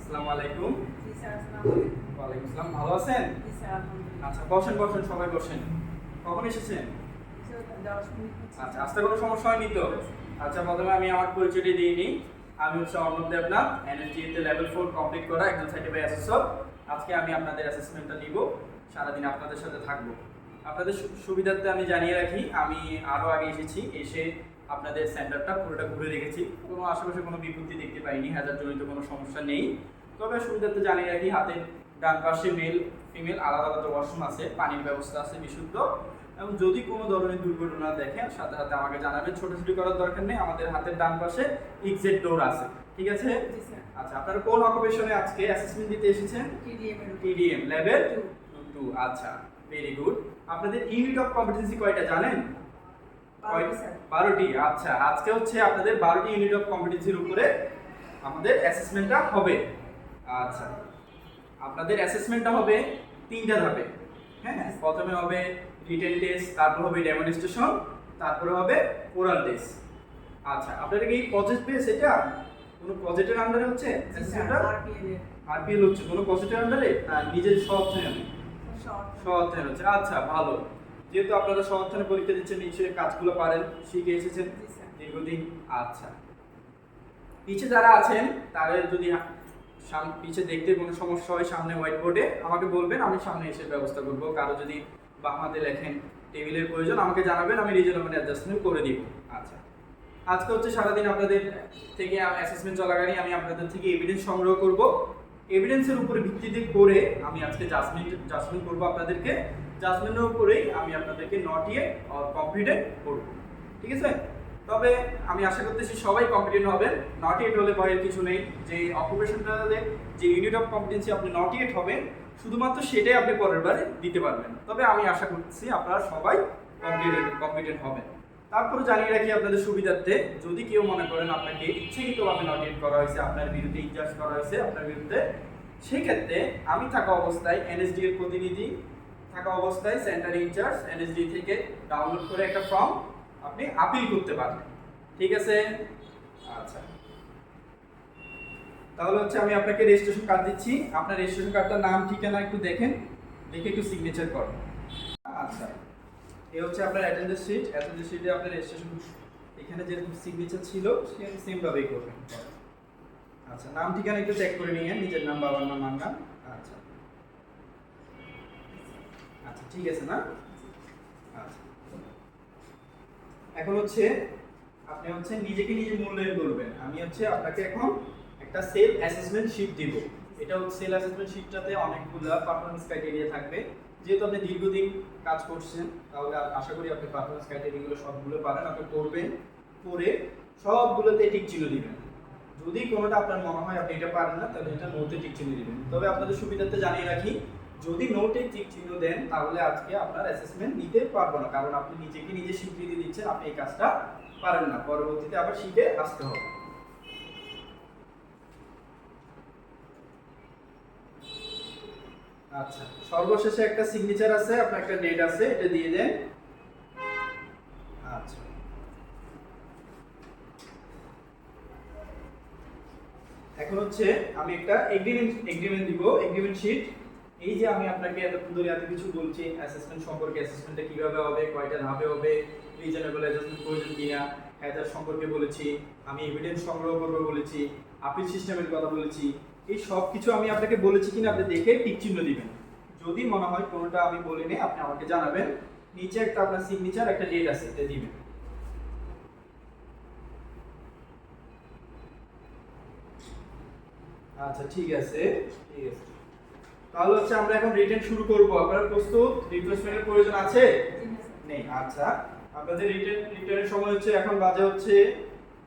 আসসালামু আলাইকুম। জি স্যার, আসসালামু আলাইকুম। ওয়ালাইকুম আসসালাম। ভালো আছেন? জি স্যার, আলহামদুলিল্লাহ। আচ্ছা, বসেন বসেন, সবাই বসেন। কখন এসেছেন? স্যার, 10 মিনিট হচ্ছে। আচ্ছা, আসতে কোনো সমস্যা হয়নি তো? আচ্ছা, প্রথমে আমি আমার পরিচয়টি দিয়ে নিই। আমি হচ্ছে Arnab Debnath, NSDA level 4 complete করা একজন সার্টিফাইড অ্যাসেসর। আজকে আমি আপনাদের অ্যাসেসমেন্টটা নিব, সারাদিন আপনাদের সাথে থাকবো। আপনাদের সুবিধার্থে আমি জানিয়ে রাখি, আমি আরও আগে এসেছি, এসে আপনাদের সেন্টারটা পুরোটা ঘুরে দেখেছি। কোনো আশেপাশে কোনো বিপত্তি দেখতে পাইনি, হ্যাজার্ডজনিত কোনো সমস্যা নেই। তবে সুবিধার্থে জানিয়ে রাখি, হাতের ডান পাশে মেল ফিমেল আলাদা আলাদা ওয়াশরুম আছে, পানির ব্যবস্থা আছে বিশুদ্ধ। এবং যদি কোনো ধরনের দুর্ঘটনা দেখেন সাথে সাথে আমাকে জানাবেন, ছোটাছুটি করার দরকার নেই। আমাদের হাতের ডান পাশে এক্সিট ডোর আছে, ঠিক আছে? জি স্যার। আচ্ছা, আপনারা কোন অকুপেশনে আজকে অ্যাসেসমেন্ট দিতে এসেছেন? টিডিএম এর উপর। TDM level 2। আচ্ছা, ভেরি গুড। আপনাদের ইউনিট অফ কম্পিটেন্সি কয়টা জানেন? 12 স্যার। 12টি। আচ্ছা, আজকে হচ্ছে আপনাদের 12টি ইউনিট অফ কম্পিটেন্সির উপরে আমাদের অ্যাসেসমেন্টটা হবে। আচ্ছা, আপনাদের অ্যাসেসমেন্টটা হবে 3টা ধাপে। হ্যাঁ, প্রথমে হবে রিটেন টেস্ট, তারপর হবে ডেমনস্ট্রেশন, তারপরে হবে ওরাল টেস্ট। আচ্ছা, আপনাদের কি প্রজেক্ট বেস এটা? কোনো প্রজেক্টের আন্ডারে হচ্ছে জি স্যার, অ্যাসেসমেন্টটা? আরপিএল এর। আরপিএল হচ্ছে কোনো প্রজেক্টের আন্ডারে? না, নিজের স্ব-অর্থায়নে? শর্ট। স্ব-অর্থায়নে হচ্ছে। আচ্ছা, ভালো। যেহেতু আপনারা স্ব-অর্থায়নে পরীক্ষা দিচ্ছেন, নিশ্চয়ই কাজগুলো পারেন, শিখে এসেছেন জি স্যার। দীর্ঘদিন। আচ্ছা, পিছে যারা আছেন তাদের যদি পিছে দেখতে কোনো সমস্যা হয় সামনে হোয়াইট বোর্ডে আমাকে বলবেন, আমি সামনে এসে ব্যবস্থা করব। কারো যদি বাম হাতে লেখেন টেবিলের প্রয়োজন আমাকে জানাবেন, আমি রিজনেবল অ্যাডজাস্টমেন্ট করে দিব। আচ্ছা, আজকে হচ্ছে সারাদিন আপনাদের থেকে অ্যাসেসমেন্ট চলাকালীন আমি আপনাদের থেকে এভিডেন্স সংগ্রহ করব। এভিডেন্সের উপরে ভিত্তিতে করে আমি আজকে জাজমেন্ট করব আপনাদেরকে। জাজমেন্টের উপরেই আমি আপনাদেরকে নট ইয়েট অর কমপ্লিটেড করব, ঠিক আছে? তবে আমি আশা করতেছি সবাই কম্পিটেন্ট হবেন। নট ইয়েট হলে ভয়ের কিছু নেই। যে অকুপেশনটাতে যে ইউনিট অফ কম্পিটেন্সি আপনি নট ইয়েট হবেন, শুধুমাত্র সেটাই আপনি পরের বারে দিতে পারবেন। তবে আমি আশা করতেছি আপনারা সবাই কম্পিটেন্ট হবেন। তারপরে জানিয়ে রাখি আপনাদের সুবিধার্থে, যদি কেউ মনে করেন আপনাকে ইচ্ছাকৃতভাবে নট ইয়েট করা হয়েছে, আপনার বিরুদ্ধে ইনচার্জ করা হয়েছে আপনার বিরুদ্ধে, সেই ক্ষেত্রে আমি থাকা অবস্থায় এনএসডি এর প্রতিনিধি থাকা অবস্থায় সেন্টার ইনচার্জ এনএসডি থেকে ডাউনলোড করে একটা ফর্ম আপনি আপিল করতে পারবেন, ঠিক আছে? আচ্ছা, তাহলে হচ্ছে আমি আপনাকে রেজিস্ট্রেশন কার্ড দিচ্ছি। আপনার রেজিস্ট্রেশন কার্ডটার নাম ঠিকানা একটু দেখেন, দেখে একটু সিগনেচার করুন। আচ্ছা, এই হচ্ছে আপনার অ্যাটেন্ডেন্স শিট। অ্যাটেন্ডেন্স শিটে আপনার রেজিস্ট্রেশন এখানে যেরকম সিগনেচার ছিল সেম ভাবেই করবেন। আচ্ছা, নাম ঠিকানা একটু চেক করে নিয়ে নিজের নাম, বাবার নাম, মার নাম। আচ্ছা আচ্ছা, ঠিক আছে না? আচ্ছা, এখন হচ্ছে আপনি হচ্ছে নিজেকে নিজে মূল্যায়ন করবেন। আমি হচ্ছে আপনাকে এখন একটা সেলফ অ্যাসেসমেন্ট শীট দিব। এটা হচ্ছে সেলফ অ্যাসেসমেন্ট শীটটাতে অনেকগুলো পারফরম্যান্স ক্রাইটেরিয়া থাকবে। যেহেতু আপনি দীর্ঘদিন কাজ করছেন, তাহলে আশা করি আপনি পারফরম্যান্স ক্রাইটেরিয়াগুলো সবগুলো পারেন। আপনি করবেন, করে সবগুলোতে টিক চিহ্ন দিবেন। যদি কোনোটা আপনার মনে হয় আপনি এটা পারেন না, তাহলে এটা নোতে টিক চিহ্ন দিবেন। তবে আপনাদের সুবিধার্থে জানিয়ে রাখি, যদি নোটে টিক চিহ্ন দেন তাহলে আজকে আপনার অ্যাসেসমেন্ট নিতে পারবো না, কারণ আপনি নিজেকে নিজে স্বীকৃতি দিচ্ছেন আপনি এই কাজটা পারেন না, পরবর্তীতে আবার শিখে আসতে হবে। আচ্ছা, সর্বশেষে একটা সিগনেচার আছে, আপনার একটা ডেট আছে, এটা দিয়ে দেন। আচ্ছা, এখন হচ্ছে আমি একটা এগ্রিমেন্ট দিব, এগ্রিমেন্ট শীট। এই যে আমি আপনাকে এতক্ষণ ধরে এত কিছু বলছি অ্যাসেসমেন্ট সম্পর্কে, অ্যাসেসমেন্টটা কিভাবে হবে, কয়টা ধাপে হবে, রিজনেবল অ্যাডজাস্টমেন্ট প্রয়োজন কিনা, হ্যাজার্ড সম্পর্কে বলেছি, আমি এভিডেন্স সংগ্রহ করবো বলেছি, আপিল সিস্টেমের কথা বলেছি। এই সব কিছু আমি আপনাকে বলেছি কিনা আপনি দেখে টিক চিহ্ন দিবেন। যদি মনে হয় কোনোটা আমি বলিনি আপনি আমাকে জানাবেন। নিচে একটা আপনার সিগনেচার, একটা ডেট আছে, এটা দিবেন। আচ্ছা, ঠিক আছে, ঠিক আছে। তাহলে হচ্ছে আমরা এখন রিটেন শুরু করব। আপনারা প্রস্তুত? রিপ্লেসমেন্টের প্রয়োজন আছে? নেই। আচ্ছা, আপনাদের রিটেনের সময় হচ্ছে, এখন বাজে হচ্ছে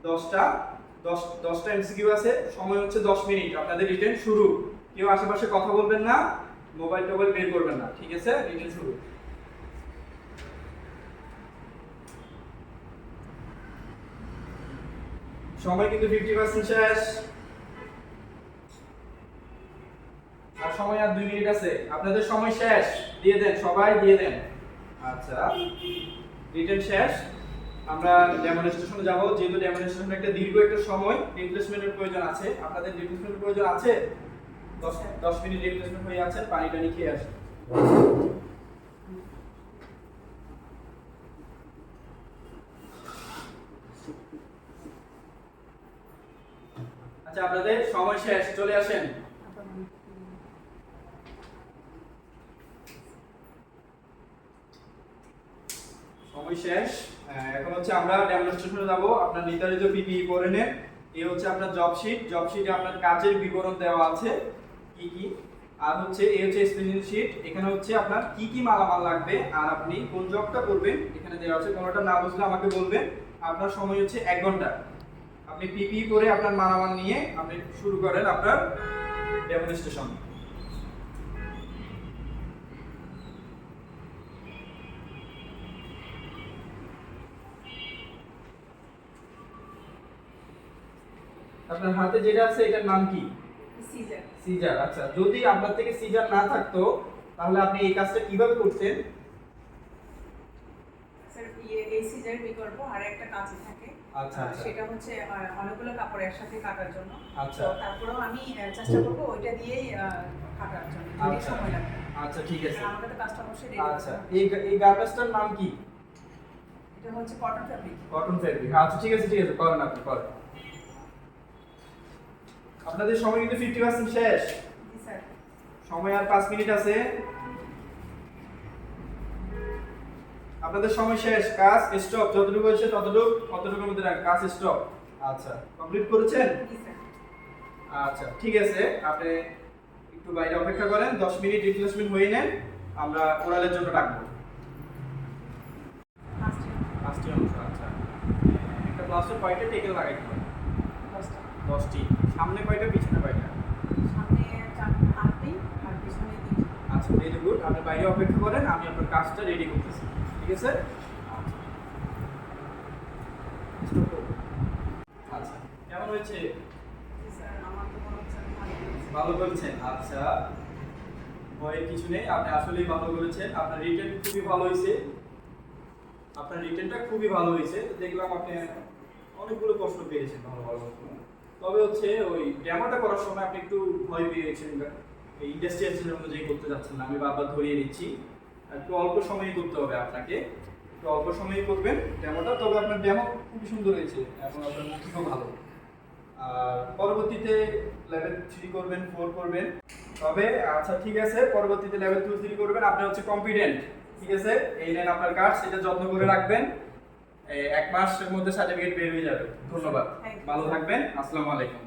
10টা এমসিকিউ আছে, সময় হচ্ছে 10 মিনিট। আপনাদের রিটেন শুরু। কেউ আশেপাশে কথা বলবেন না, মোবাইল টোবাইল বের করবেন না, ঠিক আছে? রিটেন শুরু। সময় কিন্তু 50% শেষ। আর সময় আর 2 মিনিট আছে। আপনাদের সময় শেষ, দিয়ে দেন, সবাই দিয়ে দেন। আচ্ছা, রিটেন শেষ। আমরা ডেমনস্ট্রেশনে যাব। যেহেতু ডেমনস্ট্রেশন একটা দীর্ঘ একটা সময়, রিপ্লেসমেন্টের প্রয়োজন আছে। আপনাদের রিপ্লেসমেন্টের প্রয়োজন আছে? 10 মিনিট রিপ্লেসমেন্ট হয়ে আছে, পানি টানি খেয়ে আসেন। আচ্ছা, আপনাদের সময় শেষ, চলে আসেন। সময় শেষ। এখন হচ্ছে আমরা ডেমনস্ট্রেশনে যাব। আপনার নির্ধারিত পিপিই পরে নেন। এই হচ্ছে আপনার জব শিট। জব শিটে আপনার কাজের বিবরণ দেওয়া আছে কি কি। আর হচ্ছে এই হচ্ছে স্পেশাল শিট। এখানে হচ্ছে আপনার কি কি মালামাল লাগবে আর আপনি কোন জবটা করবেন এখানে দেওয়া আছে। কোনোটা না বুঝলে আমাকে বলবেন। আপনার সময় হচ্ছে 1 ঘন্টা। আপনি পিপিই পরে আপনার মালামাল নিয়ে আপনি শুরু করেন আপনার ডেমনস্ট্রেশন। আপনার হাতে যেটা আছে এটার নাম কি? সিজার। সিজার। আচ্ছা, যদি আপনার থেকে সিজার না থাকতো তাহলে আপনি এই কাজটা কিভাবে করতেন? স্যার এই সিজার বিকল্প আর একটা কাঁচি থাকে। আচ্ছা, আচ্ছা। সেটা হচ্ছে অনেকগুলো কাপড় একসাথে কাটার জন্য। আচ্ছা। তো তারপরেও আমি চেষ্টা করব ওইটা দিয়েই কাটার জন্য, যদি আচ্ছা। সময় লাগে। আচ্ছা, ঠিক আছে। আমাকে তো কাজটা অবশ্যই রেডি আচ্ছা, করতে হবে। এই গার্মেন্টসটার নাম কি? এটা হচ্ছে কটন ফ্যাব্রিক। Cotton fabric. আচ্ছা, ঠিক আছে, ঠিক আছে, করেন আপনি, করেন। আপনাদের সময় কিন্তু 50% শেষ। জি স্যার। সময় আর 5 মিনিট আছে। আপনাদের সময় শেষ। কাজ স্টপ। যতটুকু হয়েছে ততটুকুর মধ্যে রাখেন। কাজ স্টপ। আচ্ছা, কমপ্লিট করেছেন? জি স্যার। আচ্ছা, ঠিক আছে। আপনি একটু বাইরে অপেক্ষা করেন, 10 মিনিট রিপ্লেসমেন্ট হয়ে নেন। আমরা ওরালের জন্য ডাকবো। ফার্স্ট অংশ। আচ্ছা, একটা ব্লাউজের কয়টা টেকেল লাগাইতে হবে? 10টা। 10টি। সামনে কয়টা, পিছনে কয়টা? সামনে 8টি আর পিছনে 2টি। আচ্ছা, ভেরি গুড। আপনি বাইরে অপেক্ষা করেন, আমি আপনার কাজটা রেডি করতেছি। ঠিক আছে? আচ্ছা, কেমন হয়েছে? জি স্যার, আমার তো মনে হচ্ছে আমি ভালো করেছি। ভালো করেছেন। আচ্ছা, ভয়ের কিছু নেই, আপনি আসলেই ভালো করেছেন। আপনার রিটেন খুবই ভালো হয়েছে। আপনার রিটেনটা খুবই ভালো হয়েছে। দেখলাম আপনি অনেকগুলো প্রশ্ন পেয়েছেন ভালো ভালো প্রশ্ন। তবে হচ্ছে ওই ডেমোটা করার সময় আপনি একটু ভয় পেয়েছেন, এই ইন্ডাস্ট্রিয়াল অনুযায়ী করতে যাচ্ছেন না। আমি বারবার ধরিয়ে দিচ্ছি, একটু অল্প সময়ই করতে হবে আপনাকে। একটু অল্প সময়ই করবেন ডেমোটা। তবে আপনার ডেমো খুবই সুন্দর হয়েছে এবং আপনার মুখও ভালো। আর পরবর্তীতে লেভেল 3 করবেন, 4 করবেন। তবে আচ্ছা, ঠিক আছে, পরবর্তীতে লেভেল 2, 3 করবেন। আপনি হচ্ছে কম্পিটেন্ট। ঠিক আছে? এই নেন আপনার কার্ড, সেটা যত্ন করে রাখবেন। 1 মাসের মধ্যে সার্টিফিকেট বের হয়ে যাবে। ধন্যবাদ, ভালো থাকবেন। আসসালামু আলাইকুম।